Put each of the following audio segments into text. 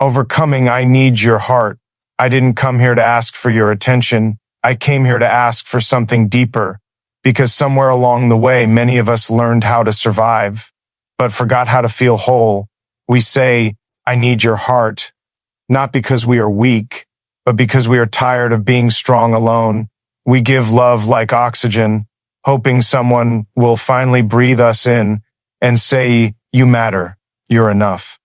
Overcoming I need your heart. I didn't come here to ask for your attention. I came here to ask for something deeper, because somewhere along the way, many of us learned how to survive, but forgot how to feel whole. We say, I need your heart, not because we are weak, but because we are tired of being strong alone. We give love like oxygen, hoping someone will finally breathe us in and say, you matter, you're enough.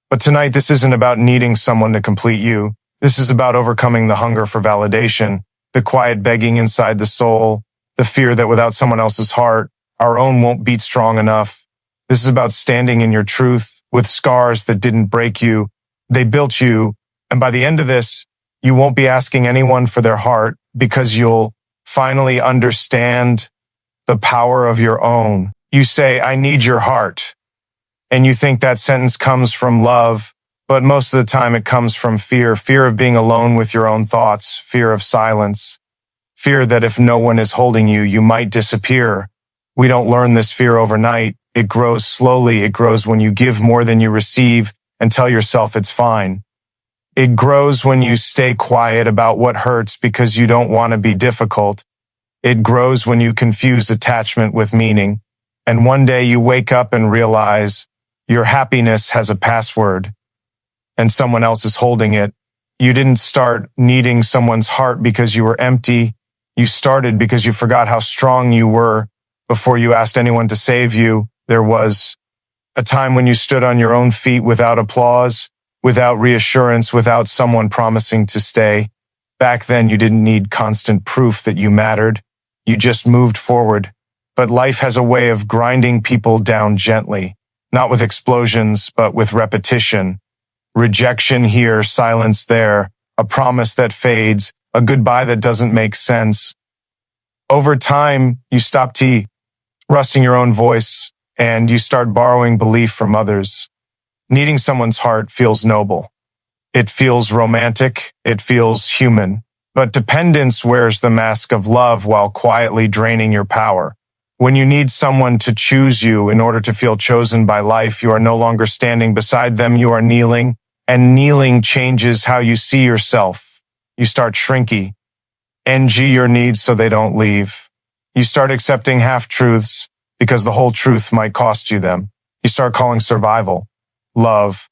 But tonight, this isn't about needing someone to complete you. This is about overcoming the hunger for validation, the quiet begging inside the soul, the fear that without someone else's heart, our own won't beat strong enough. This is about standing in your truth with scars that didn't break you. They built you. And by the end of this, you won't be asking anyone for their heart, because you'll finally understand the power of your own. You say, I need your heart. And you think that sentence comes from love, but most of the time it comes from fear of being alone with your own thoughts, fear of silence, fear that if no one is holding you, you might disappear. We don't learn this fear overnight. It grows slowly. It grows when you give more than you receive and tell yourself it's fine. It grows when you stay quiet about what hurts because you don't want to be difficult. It grows when you confuse attachment with meaning. And one day you wake up and realize your happiness has a password and someone else is holding it. You didn't start needing someone's heart because you were empty. You started because you forgot how strong you were before you asked anyone to save you. There was a time when you stood on your own feet without applause, without reassurance, without someone promising to stay. Back then, you didn't need constant proof that you mattered. You just moved forward. But life has a way of grinding people down gently, not with explosions, but with repetition. Rejection here, silence there, a promise that fades, a goodbye that doesn't make sense. Over time, you stop trusting your own voice, and you start borrowing belief from others. Needing someone's heart feels noble. It feels romantic. It feels human. But dependence wears the mask of love while quietly draining your power. When you need someone to choose you in order to feel chosen by life, you are no longer standing beside them, you are kneeling, and kneeling changes how you see yourself. You start shrinking, NG your needs so they don't leave. You start accepting half-truths because the whole truth might cost you them. You start calling survival love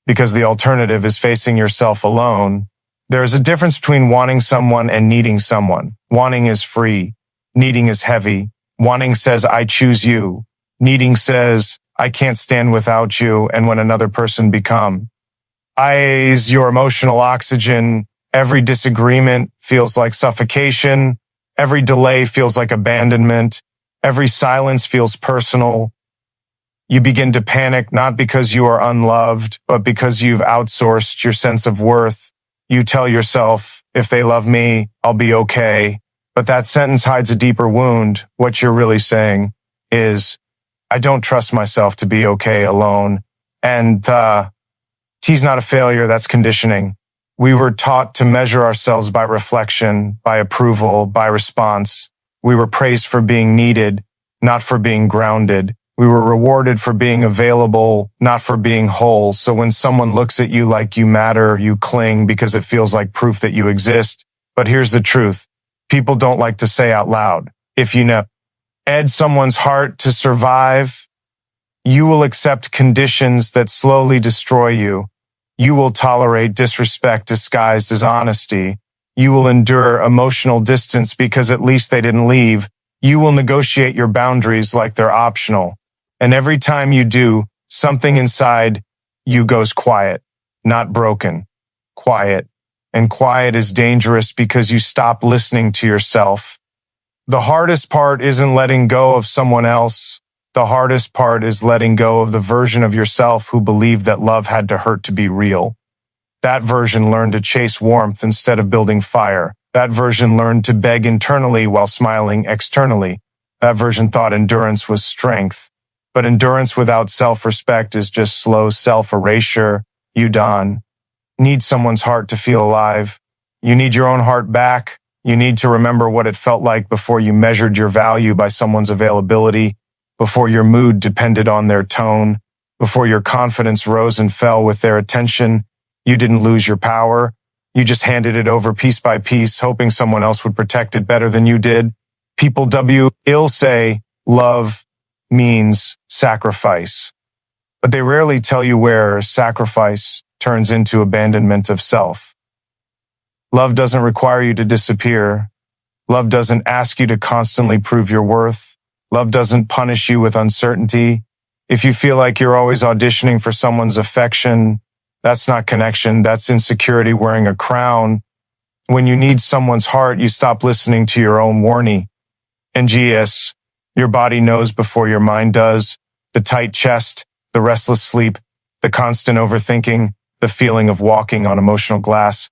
because the alternative is facing yourself alone. There is a difference between wanting someone and needing someone. Wanting is free. Needing is heavy. Wanting says, I choose you. Needing says, I can't stand without you. And when another person become, I is your emotional oxygen. Every disagreement feels like suffocation. Every delay feels like abandonment. Every silence feels personal. You begin to panic, not because you are unloved, but because you've outsourced your sense of worth. You tell yourself, if they love me, I'll be okay. But that sentence hides a deeper wound. What you're really saying is, I don't trust myself to be okay alone. And T's not a failure, that's conditioning. We were taught to measure ourselves by reflection, by approval, by response. We were praised for being needed, not for being grounded. We were rewarded for being available, not for being whole. So when someone looks at you like you matter, you cling because it feels like proof that you exist. But here's the truth. People don't like to say out loud. If you add someone's heart to survive, you will accept conditions that slowly destroy you. You will tolerate disrespect disguised as honesty. You will endure emotional distance because at least they didn't leave. You will negotiate your boundaries like they're optional. And every time you do, something inside you goes quiet, not broken, quiet. And quiet is dangerous because you stop listening to yourself. The hardest part isn't letting go of someone else. The hardest part is letting go of the version of yourself who believed that love had to hurt to be real. That version learned to chase warmth instead of building fire. That version learned to beg internally while smiling externally. That version thought endurance was strength. But endurance without self-respect is just slow self-erasure. You need someone's heart to feel alive. You need your own heart back. You need to remember what it felt like before you measured your value by someone's availability, before your mood depended on their tone, before your confidence rose and fell with their attention. You didn't lose your power. You just handed it over piece by piece, hoping someone else would protect it better than you did. People ill say love means sacrifice, but they rarely tell you where sacrifice turns into abandonment of self. Love doesn't require you to disappear. Love doesn't ask you to constantly prove your worth. Love doesn't punish you with uncertainty. If you feel like you're always auditioning for someone's affection, that's not connection. That's insecurity wearing a crown. When you need someone's heart, you stop listening to your own warning. And GS, your body knows before your mind does. The tight chest, the restless sleep, the constant overthinking, the feeling of walking on emotional glass.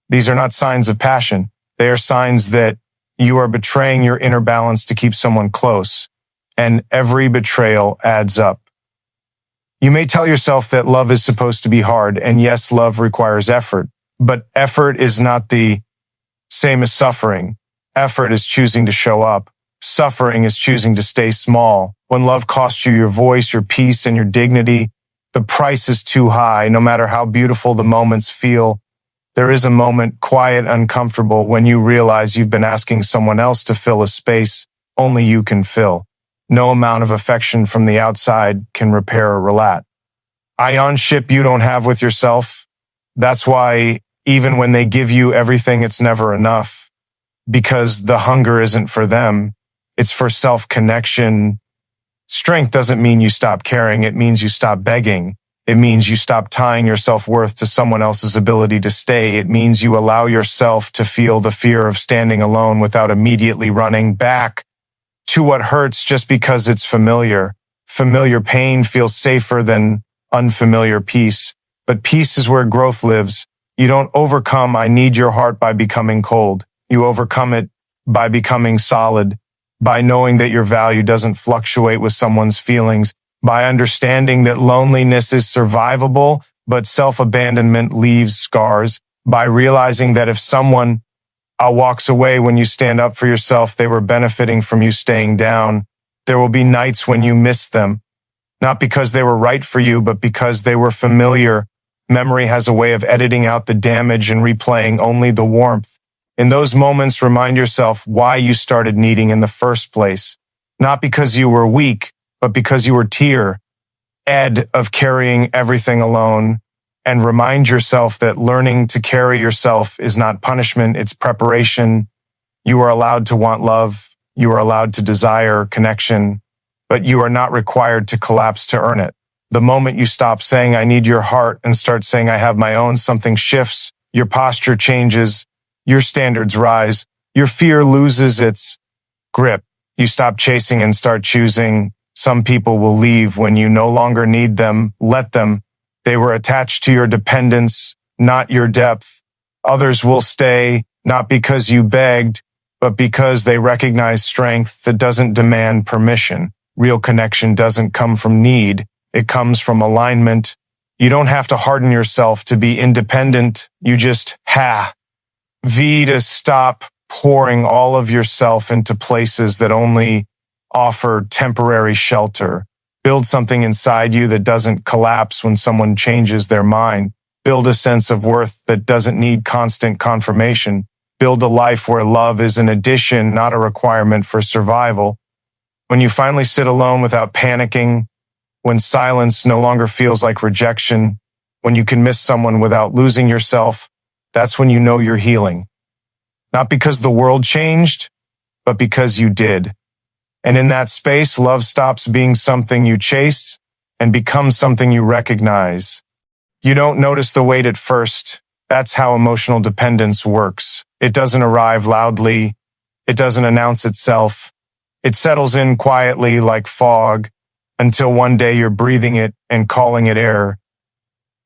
These are not signs of passion. They are signs that you are betraying your inner balance to keep someone close. And every betrayal adds up. You may tell yourself that love is supposed to be hard, and yes, love requires effort, but effort is not the same as suffering. Effort is choosing to show up. Suffering is choosing to stay small. When love costs you your voice, your peace, and your dignity, the price is too high. No matter how beautiful the moments feel, there is a moment, quiet, uncomfortable, when you realize you've been asking someone else to fill a space only you can fill. No amount of affection from the outside can repair or relate. Ion ship you don't have with yourself. That's why even when they give you everything, it's never enough. Because the hunger isn't for them. It's for self-connection. Strength doesn't mean you stop caring. It means you stop begging. It means you stop tying your self-worth to someone else's ability to stay. It means you allow yourself to feel the fear of standing alone without immediately running back to what hurts just because it's familiar. Familiar pain feels safer than unfamiliar peace. But peace is where growth lives. You don't overcome I need your heart by becoming cold. You overcome it by becoming solid, by knowing that your value doesn't fluctuate with someone's feelings, by understanding that loneliness is survivable, but self-abandonment leaves scars, by realizing that if someone walks away when you stand up for yourself, they were benefiting from you staying down. There will be nights when you miss them, not because they were right for you, but because they were familiar. Memory has a way of editing out the damage and replaying only the warmth. In those moments, remind yourself why you started needing in the first place. Not because you were weak, but because you were tired of carrying everything alone. And remind yourself that learning to carry yourself is not punishment, it's preparation. You are allowed to want love. You are allowed to desire connection, but you are not required to collapse to earn it. The moment you stop saying, I need your heart, and start saying, I have my own, something shifts. Your posture changes. Your standards rise. Your fear loses its grip. You stop chasing and start choosing. Some people will leave when you no longer need them. Let them. They were attached to your dependence, not your depth. Others will stay, not because you begged, but because they recognize strength that doesn't demand permission. Real connection doesn't come from need. It comes from alignment. You don't have to harden yourself to be independent. You just to stop pouring all of yourself into places that only offer temporary shelter. Build something inside you that doesn't collapse when someone changes their mind. Build a sense of worth that doesn't need constant confirmation. Build a life where love is an addition, not a requirement for survival. When you finally sit alone without panicking, when silence no longer feels like rejection, when you can miss someone without losing yourself, that's when you know you're healing. Not because the world changed, but because you did. And in that space, love stops being something you chase and becomes something you recognize. You don't notice the weight at first. That's how emotional dependence works. It doesn't arrive loudly. It doesn't announce itself. It settles in quietly like fog until one day you're breathing it and calling it air.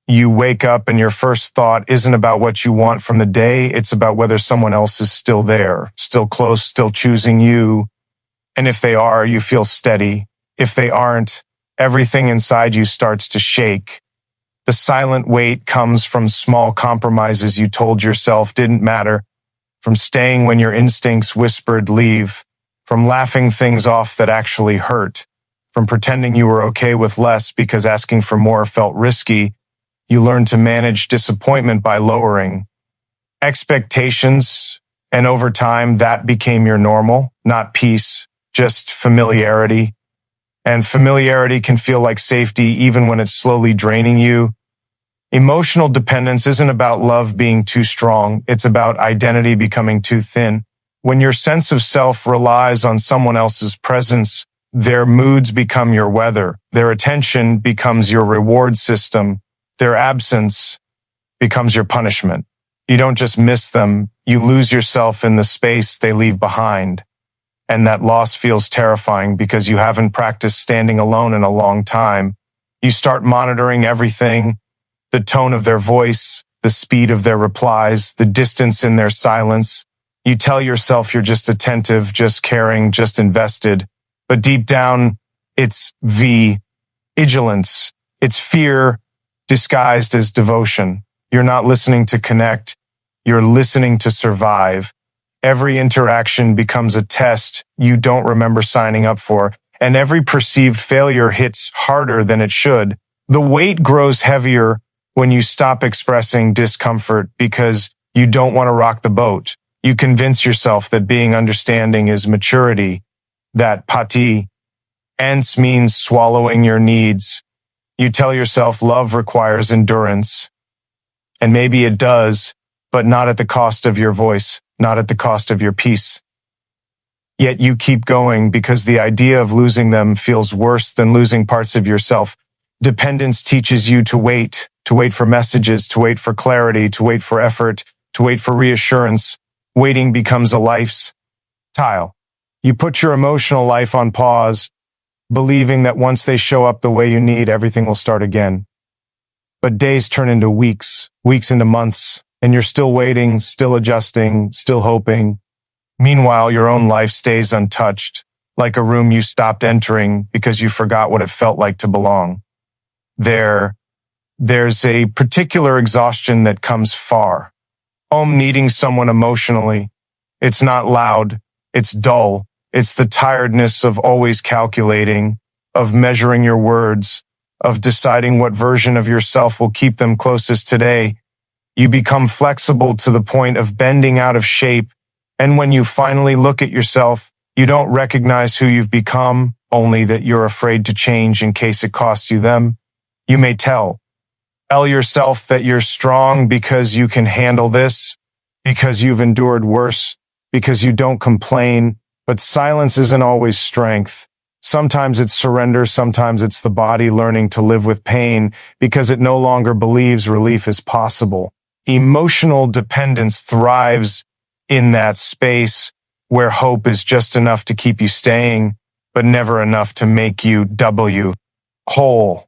You wake up and your first thought isn't about what you want from the day. It's about whether someone else is still there, still close, still choosing you. And if they are, you feel steady. If they aren't, everything inside you starts to shake. The silent weight comes from small compromises you told yourself didn't matter, from staying when your instincts whispered leave, from laughing things off that actually hurt, from pretending you were okay with less because asking for more felt risky. You learn to manage disappointment by lowering expectations, and over time, that became your normal, not peace, just familiarity. And familiarity can feel like safety even when it's slowly draining you. Emotional dependence isn't about love being too strong. It's about identity becoming too thin. When your sense of self relies on someone else's presence, their moods become your weather. Their attention becomes your reward system. Their absence becomes your punishment. You don't just miss them, you lose yourself in the space they leave behind. And that loss feels terrifying because you haven't practiced standing alone in a long time. You start monitoring everything, the tone of their voice, the speed of their replies, the distance in their silence. You tell yourself you're just attentive, just caring, just invested. But deep down, it's vigilance. It's fear disguised as devotion. You're not listening to connect. You're listening to survive. Every interaction becomes a test you don't remember signing up for, and every perceived failure hits harder than it should. The weight grows heavier when you stop expressing discomfort because you don't want to rock the boat. You convince yourself that being understanding is maturity, that patience means swallowing your needs. You tell yourself love requires endurance. And maybe it does, but not at the cost of your voice, not at the cost of your peace. Yet you keep going because the idea of losing them feels worse than losing parts of yourself. Dependence teaches you to wait for messages, to wait for clarity, to wait for effort, to wait for reassurance. Waiting becomes a lifestyle. You put your emotional life on pause, believing that once they show up the way you need, everything will start again. But days turn into weeks into months, and you're still waiting, still adjusting, still hoping. Meanwhile, your own life stays untouched, like a room you stopped entering because you forgot what it felt like to belong. There's a particular exhaustion that comes far. Needing someone emotionally. It's not loud. It's dull. It's the tiredness of always calculating, of measuring your words, of deciding what version of yourself will keep them closest today. You become flexible to the point of bending out of shape. And when you finally look at yourself, you don't recognize who you've become, only that you're afraid to change in case it costs you them. You may tell yourself that you're strong because you can handle this, because you've endured worse, because you don't complain. But silence isn't always strength. Sometimes it's surrender, sometimes it's the body learning to live with pain because it no longer believes relief is possible. Emotional dependence thrives in that space where hope is just enough to keep you staying, but never enough to make you whole.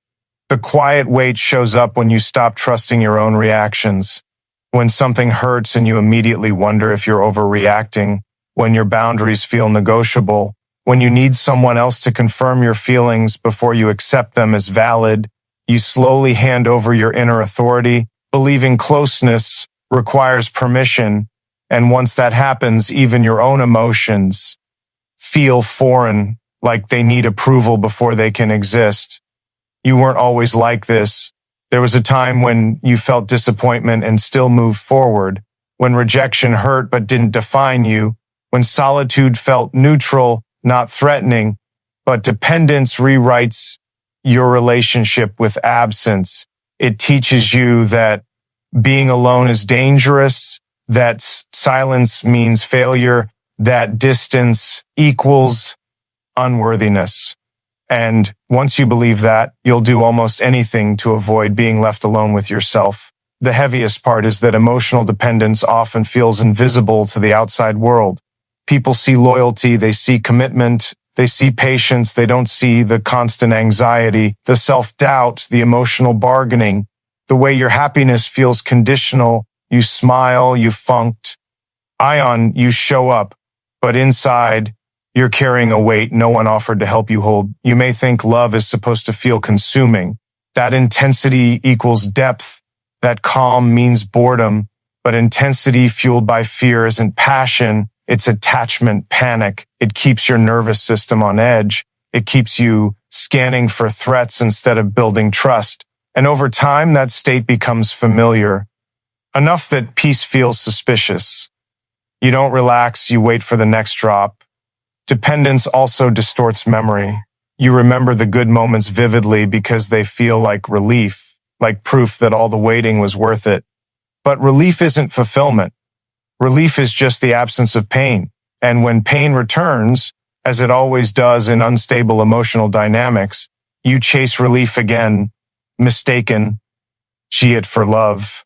The quiet weight shows up when you stop trusting your own reactions, when something hurts and you immediately wonder if you're overreacting, when your boundaries feel negotiable, when you need someone else to confirm your feelings before you accept them as valid. You slowly hand over your inner authority, believing closeness requires permission, and once that happens, even your own emotions feel foreign, like they need approval before they can exist. You weren't always like this. There was a time when you felt disappointment and still moved forward, when rejection hurt but didn't define you, when solitude felt neutral, not threatening, but dependence rewrites your relationship with absence. It teaches you that being alone is dangerous, that silence means failure, that distance equals unworthiness. And once you believe that, you'll do almost anything to avoid being left alone with yourself. The heaviest part is that emotional dependence often feels invisible to the outside world. People see loyalty, they see commitment, they see patience, they don't see the constant anxiety, the self-doubt, the emotional bargaining, the way your happiness feels conditional. You smile, you funked. You show up, but inside, you're carrying a weight no one offered to help you hold. You may think love is supposed to feel consuming. That intensity equals depth. That calm means boredom. But intensity fueled by fear isn't passion. It's attachment panic. It keeps your nervous system on edge. It keeps you scanning for threats instead of building trust. And over time, that state becomes familiar, enough that peace feels suspicious. You don't relax, you wait for the next drop. Dependence also distorts memory. You remember the good moments vividly because they feel like relief, like proof that all the waiting was worth it. But relief isn't fulfillment. Relief is just the absence of pain. And when pain returns, as it always does in unstable emotional dynamics, you chase relief again, mistaken, it for love.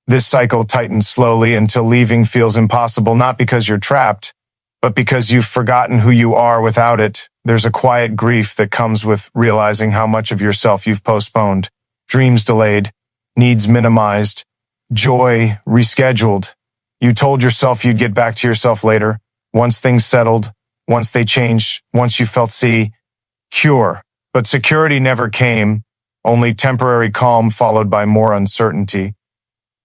This cycle tightens slowly until leaving feels impossible, not because you're trapped, but because you've forgotten who you are without it. There's a quiet grief that comes with realizing how much of yourself you've postponed. Dreams delayed, needs minimized, joy rescheduled. You told yourself you'd get back to yourself later, once things settled, once they changed, once you felt secure. But security never came, only temporary calm followed by more uncertainty.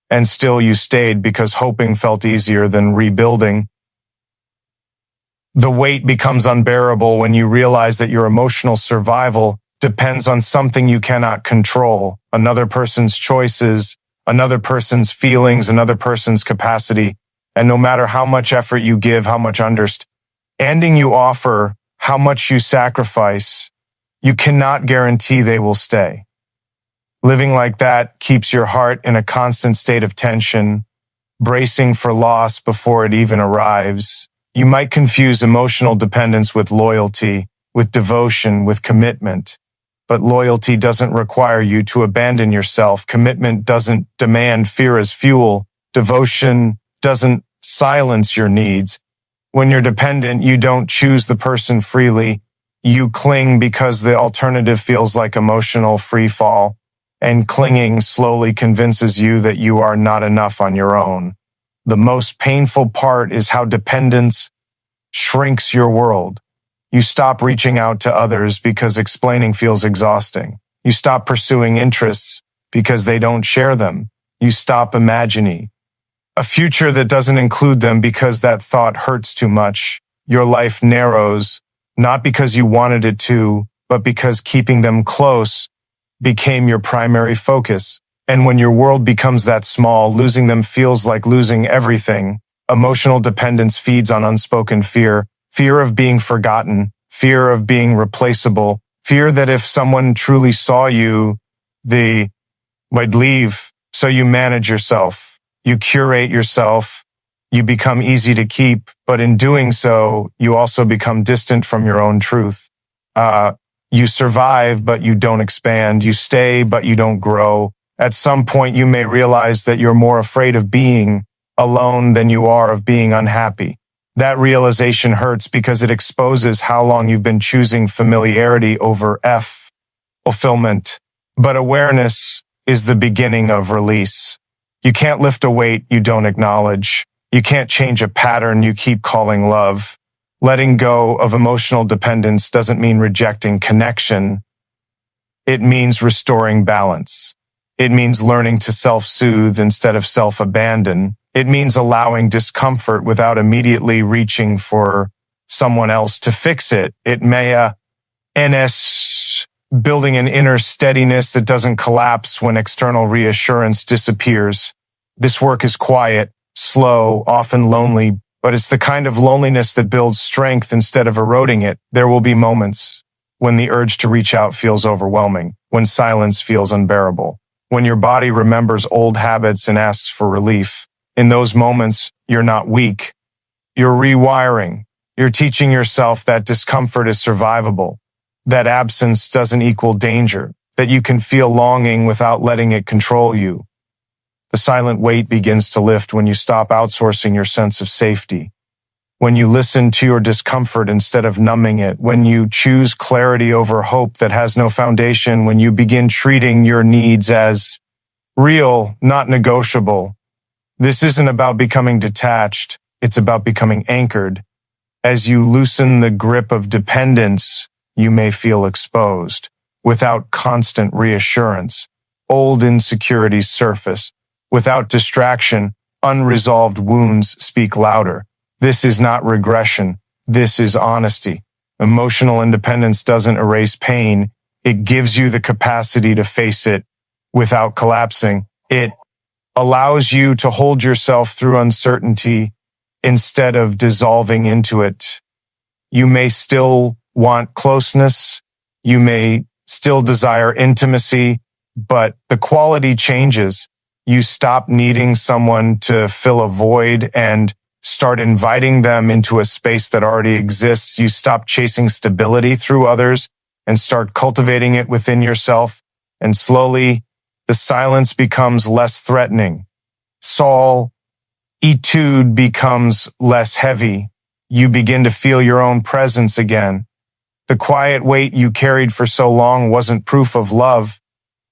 And still you stayed because hoping felt easier than rebuilding. The weight becomes unbearable when you realize that your emotional survival depends on something you cannot control, another person's choices, another person's feelings, another person's capacity. And no matter how much effort you give, how much understanding you offer, how much you sacrifice, you cannot guarantee they will stay. Living like that keeps your heart in a constant state of tension, bracing for loss before it even arrives. You might confuse emotional dependence with loyalty, with devotion, with commitment. But loyalty doesn't require you to abandon yourself. Commitment doesn't demand fear as fuel. Devotion doesn't silence your needs. When you're dependent, you don't choose the person freely. You cling because the alternative feels like emotional free fall. And clinging slowly convinces you that you are not enough on your own. The most painful part is how dependence shrinks your world. You stop reaching out to others because explaining feels exhausting. You stop pursuing interests because they don't share them. You stop imagining a future that doesn't include them because that thought hurts too much. Your life narrows, not because you wanted it to, but because keeping them close became your primary focus. And when your world becomes that small, losing them feels like losing everything. Emotional dependence feeds on unspoken fear, fear of being forgotten, fear of being replaceable, fear that if someone truly saw you, they would leave. So you manage yourself, you curate yourself, you become easy to keep, but in doing so, you also become distant from your own truth. You survive, but you don't expand. You stay, but you don't grow. At some point, you may realize that you're more afraid of being alone than you are of being unhappy. That realization hurts because it exposes how long you've been choosing familiarity over fulfillment. But awareness is the beginning of release. You can't lift a weight you don't acknowledge. You can't change a pattern you keep calling love. Letting go of emotional dependence doesn't mean rejecting connection. It means restoring balance. It means learning to self-soothe instead of self-abandon. It means allowing discomfort without immediately reaching for someone else to fix it. It may building an inner steadiness that doesn't collapse when external reassurance disappears. This work is quiet, slow, often lonely, but it's the kind of loneliness that builds strength instead of eroding it. There will be moments when the urge to reach out feels overwhelming, when silence feels unbearable, when your body remembers old habits and asks for relief. In those moments, you're not weak. You're rewiring. You're teaching yourself that discomfort is survivable, that absence doesn't equal danger, that you can feel longing without letting it control you. The silent weight begins to lift when you stop outsourcing your sense of safety, when you listen to your discomfort instead of numbing it, when you choose clarity over hope that has no foundation, when you begin treating your needs as real, not negotiable. This isn't about becoming detached, it's about becoming anchored. As you loosen the grip of dependence, you may feel exposed. Without constant reassurance, old insecurities surface. Without distraction, unresolved wounds speak louder. This is not regression. This is honesty. Emotional independence doesn't erase pain. It gives you the capacity to face it without collapsing. It allows you to hold yourself through uncertainty instead of dissolving into it. You may still want closeness. You may still desire intimacy, but the quality changes. You stop needing someone to fill a void and start inviting them into a space that already exists. You stop chasing stability through others and start cultivating it within yourself. And slowly, the silence becomes less threatening. Solitude becomes less heavy. You begin to feel your own presence again. The quiet weight you carried for so long wasn't proof of love.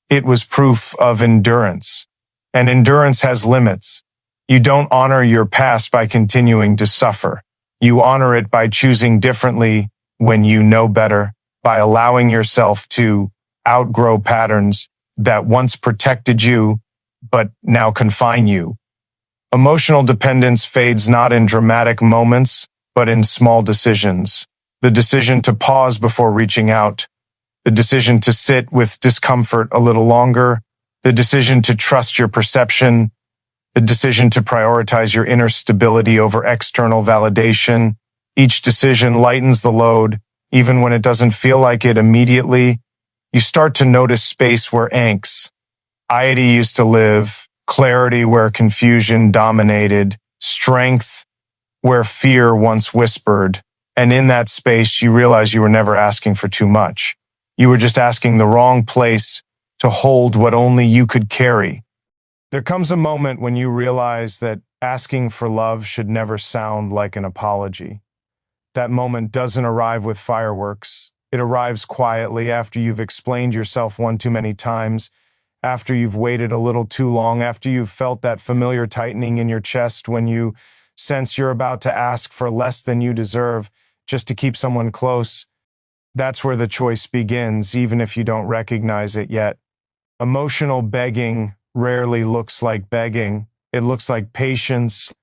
It was proof of endurance. And endurance has limits. You don't honor your past by continuing to suffer. You honor it by choosing differently when you know better, by allowing yourself to outgrow patterns that once protected you, but now confine you. Emotional dependence fades not in dramatic moments, but in small decisions. The decision to pause before reaching out, the decision to sit with discomfort a little longer, the decision to trust your perception, the decision to prioritize your inner stability over external validation. Each decision lightens the load, even when it doesn't feel like it immediately. You start to notice space where anxiety used to live, clarity where confusion dominated, strength where fear once whispered. And in that space, you realize you were never asking for too much. You were just asking the wrong place to hold what only you could carry. There comes a moment when you realize that asking for love should never sound like an apology. That moment doesn't arrive with fireworks. It arrives quietly after you've explained yourself one too many times, after you've waited a little too long, after you've felt that familiar tightening in your chest when you sense you're about to ask for less than you deserve just to keep someone close. That's where the choice begins, even if you don't recognize it yet. Emotional begging rarely looks like begging. It looks like patience,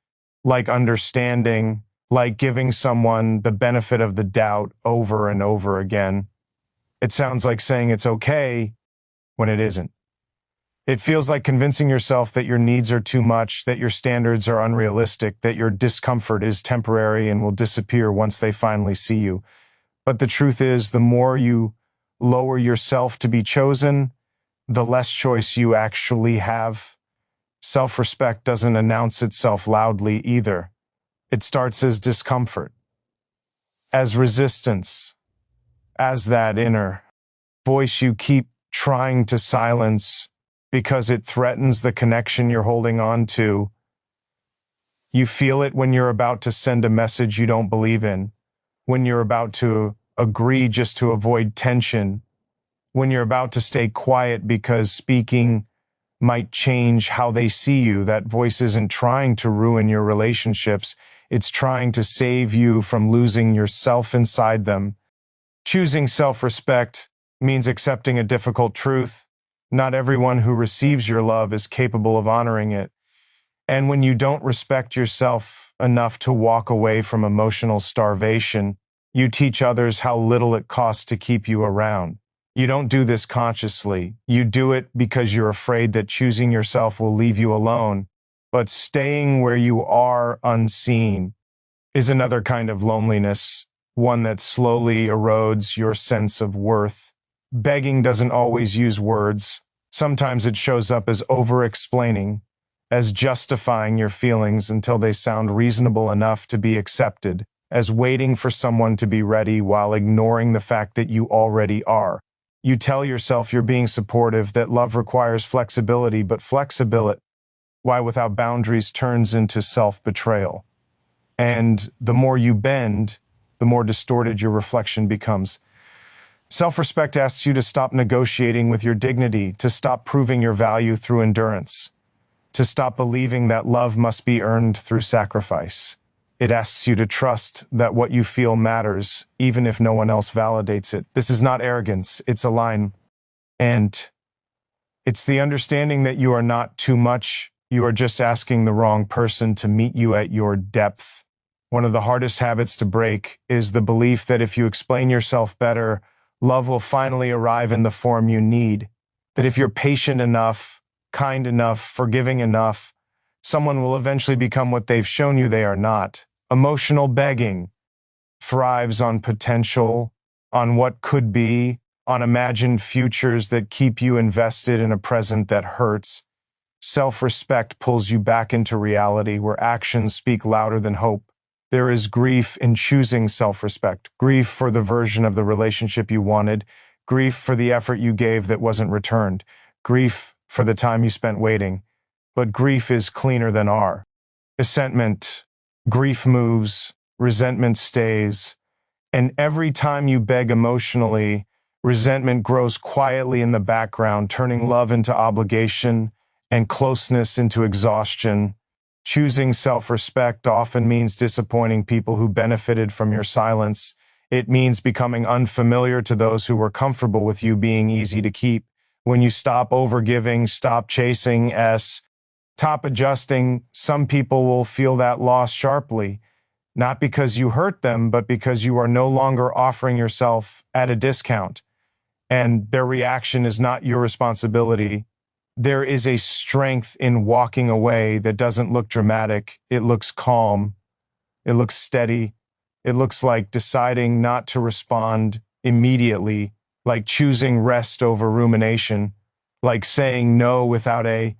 like understanding, like giving someone the benefit of the doubt over and over again. It sounds like saying it's okay when it isn't. It feels like convincing yourself that your needs are too much, that your standards are unrealistic, that your discomfort is temporary and will disappear once they finally see you. But the truth is, the more you lower yourself to be chosen, the less choice you actually have. Self-respect doesn't announce itself loudly either. It starts as discomfort, as resistance, as that inner voice you keep trying to silence because it threatens the connection you're holding on to. You feel it when you're about to send a message you don't believe in, when you're about to agree just to avoid tension, when you're about to stay quiet because speaking might change how they see you. That voice isn't trying to ruin your relationships. It's trying to save you from losing yourself inside them. Choosing self-respect means accepting a difficult truth. Not everyone who receives your love is capable of honoring it. And when you don't respect yourself enough to walk away from emotional starvation, you teach others how little it costs to keep you around. You don't do this consciously. You do it because you're afraid that choosing yourself will leave you alone. But staying where you are unseen is another kind of loneliness, one that slowly erodes your sense of worth. Begging doesn't always use words. Sometimes it shows up as over-explaining, as justifying your feelings until they sound reasonable enough to be accepted, as waiting for someone to be ready while ignoring the fact that you already are. You tell yourself you're being supportive, that love requires flexibility, but flexibility, why without boundaries, turns into self-betrayal. And the more you bend, the more distorted your reflection becomes. Self-respect asks you to stop negotiating with your dignity, to stop proving your value through endurance, to stop believing that love must be earned through sacrifice. It asks you to trust that what you feel matters, even if no one else validates it. This is not arrogance, it's a line. And it's the understanding that you are not too much, you are just asking the wrong person to meet you at your depth. One of the hardest habits to break is the belief that if you explain yourself better, love will finally arrive in the form you need. that if you're patient enough, kind enough, forgiving enough, someone will eventually become what they've shown you they are not. Emotional begging thrives on potential, on what could be, on imagined futures that keep you invested in a present that hurts. Self-respect pulls you back into reality where actions speak louder than hope. There is grief in choosing self-respect, grief for the version of the relationship you wanted, grief for the effort you gave that wasn't returned, grief for the time you spent waiting. But grief is cleaner than R. Resentment, grief moves, resentment stays, and every time you beg emotionally, resentment grows quietly in the background, turning love into obligation and closeness into exhaustion. Choosing self-respect often means disappointing people who benefited from your silence. It means becoming unfamiliar to those who were comfortable with you being easy to keep. When you stop overgiving, stop chasing stop adjusting, some people will feel that loss sharply, not because you hurt them, but because you are no longer offering yourself at a discount. And their reaction is not your responsibility. There is a strength in walking away that doesn't look dramatic. It looks calm. It looks steady. It looks like deciding not to respond immediately, like choosing rest over rumination, like saying no without a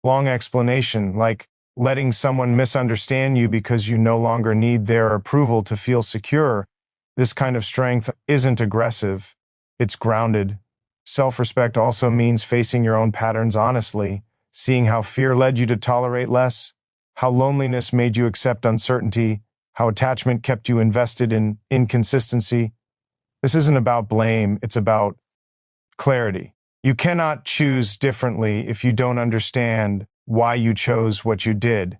long explanation, like letting someone misunderstand you because you no longer need their approval to feel secure. This kind of strength isn't aggressive. It's grounded. Self-respect also means facing your own patterns honestly, seeing how fear led you to tolerate less, how loneliness made you accept uncertainty, how attachment kept you invested in inconsistency. This isn't about blame, it's about clarity. You cannot choose differently if you don't understand why you chose what you did.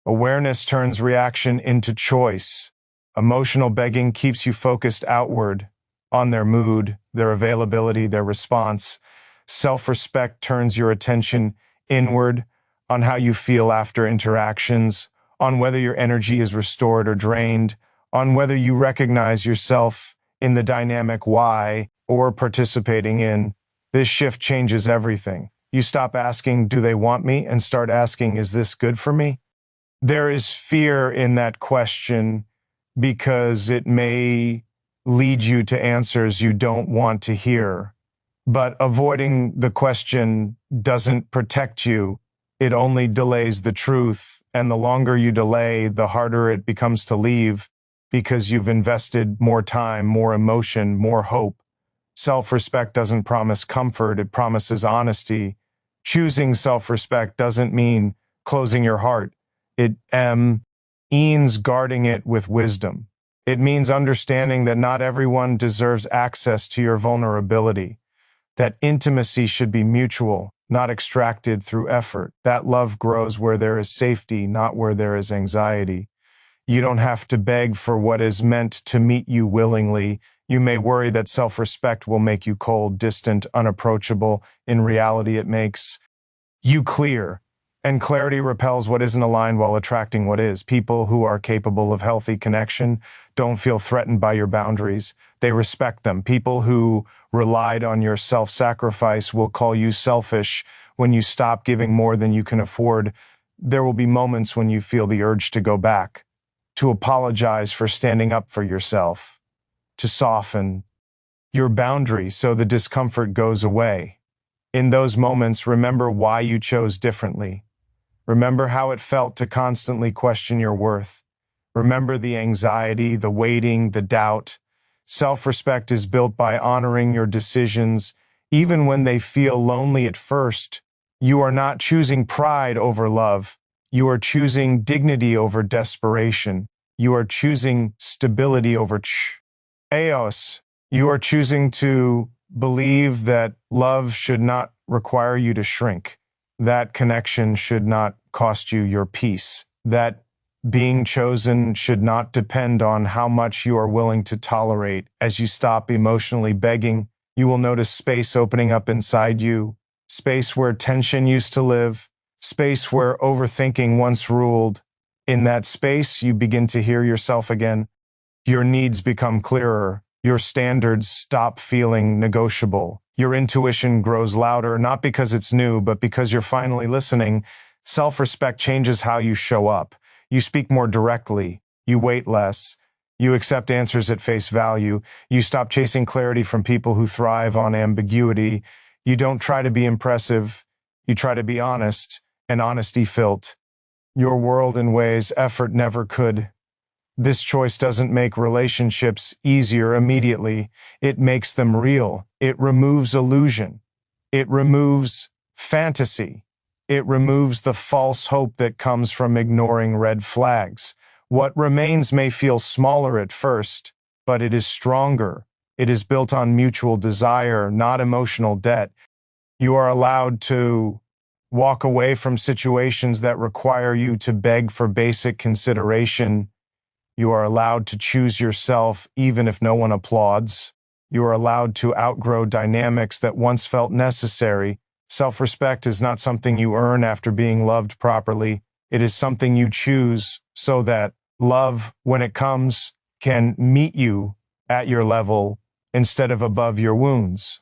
Awareness turns reaction into choice. Emotional begging keeps you focused outward, on their mood, their availability, their response. Self-respect turns your attention inward, on how you feel after interactions, on whether your energy is restored or drained, on whether you recognize yourself in the dynamic why or participating in. This shift changes everything. You stop asking, do they want me? And start asking, is this good for me? There is fear in that question because it may lead you to answers you don't want to hear. But avoiding the question doesn't protect you. It only delays the truth. And the longer you delay, the harder it becomes to leave because you've invested more time, more emotion, more hope. Self-respect doesn't promise comfort, it promises honesty. Choosing self-respect doesn't mean closing your heart. It means guarding it with wisdom. It means understanding that not everyone deserves access to your vulnerability, that intimacy should be mutual, not extracted through effort, that love grows where there is safety, not where there is anxiety. You don't have to beg for what is meant to meet you willingly. You may worry that self-respect will make you cold, distant, unapproachable. In reality, it makes you clear. And clarity repels what isn't aligned while attracting what is. People who are capable of healthy connection don't feel threatened by your boundaries. They respect them. People who relied on your self-sacrifice will call you selfish when you stop giving more than you can afford. There will be moments when you feel the urge to go back, to apologize for standing up for yourself, to soften your boundaries so the discomfort goes away. In those moments, remember why you chose differently. Remember how it felt to constantly question your worth. Remember the anxiety, the waiting, the doubt. Self-respect is built by honoring your decisions, even when they feel lonely at first. You are not choosing pride over love. You are choosing dignity over desperation. You are choosing stability over chaos. You are choosing to believe that love should not require you to shrink. That connection should not cost you your peace. That being chosen should not depend on how much you are willing to tolerate. As you stop emotionally begging, you will notice space opening up inside you, space where tension used to live, space where overthinking once ruled. In that space, you begin to hear yourself again. Your needs become clearer. Your standards stop feeling negotiable. Your intuition grows louder, not because it's new, but because you're finally listening. Self-respect changes how you show up. You speak more directly. You wait less. You accept answers at face value. You stop chasing clarity from people who thrive on ambiguity. You don't try to be impressive. You try to be honest, and honesty fills your world in ways effort never could. This choice doesn't make relationships easier immediately. It makes them real. It removes illusion. It removes fantasy. It removes the false hope that comes from ignoring red flags. What remains may feel smaller at first, but it is stronger. It is built on mutual desire, not emotional debt. You are allowed to walk away from situations that require you to beg for basic consideration. You are allowed to choose yourself even if no one applauds. You are allowed to outgrow dynamics that once felt necessary. Self-respect is not something you earn after being loved properly. It is something you choose so that love, when it comes, can meet you at your level instead of above your wounds.